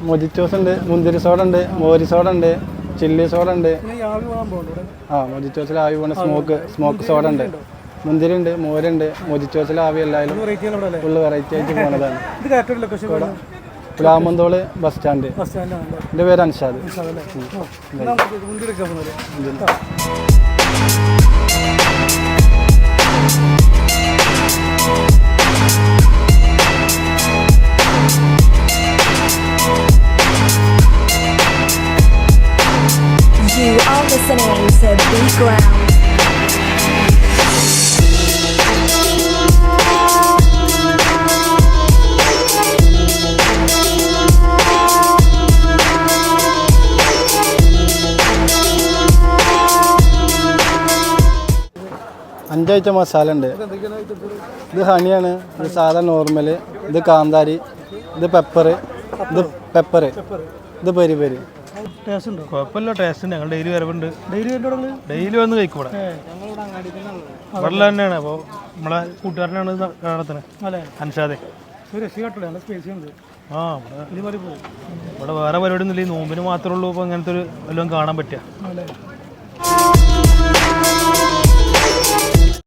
Mojitos ഉണ്ട്, മുന്തിരി soda ഉണ്ട്, മോരി സോഡ ഉണ്ട്, ചില്ലി സോഡ ഉണ്ട്. മൊജിറ്റോസിൽ ആവി പോണ സ്മോക്ക് സോഡ ഉണ്ട്, മുന്തിരി ഉണ്ട്, മോരുണ്ട്, മൊജിറ്റോസിൽ ആവി എല്ലാവരും ഫുള്ള് വെറൈറ്റി ആയിട്ട് പോണതാണ്. പ്ലാമന്തോള് ബസ് സ്റ്റാൻഡ്. എൻ്റെ പേര് Anshad. You are listening to Big Ground. അഞ്ചാഴ്ച masala ഉണ്ട്. ഇത് ഹണിയാണ്, ഇത് സാധാ നോർമല്, ഇത് കാന്താരി, ഇത് പെപ്പറ്, ഇത് പെരി പെരി. കുഴപ്പമില്ല, ടേസ്റ്റ് ഉണ്ട്. ഞങ്ങൾ ഡെയിലി വരവുണ്ട്. ഡെയിലി വന്ന് കഴിക്കൂടെ ഇവിടെ തന്നെയാണ്. അപ്പോൾ നമ്മളെ കൂട്ടുകാരനാണ് നടത്തുന്നത്, അൻഷാദെ. ഇവിടെ വേറെ പരിപാടി ഒന്നുമില്ല. ഈ നോമ്പിന് മാത്രമേ ഉള്ളൂ ഇപ്പോൾ അങ്ങനത്തെ ഒരു വല്ലതും കാണാൻ പറ്റുക.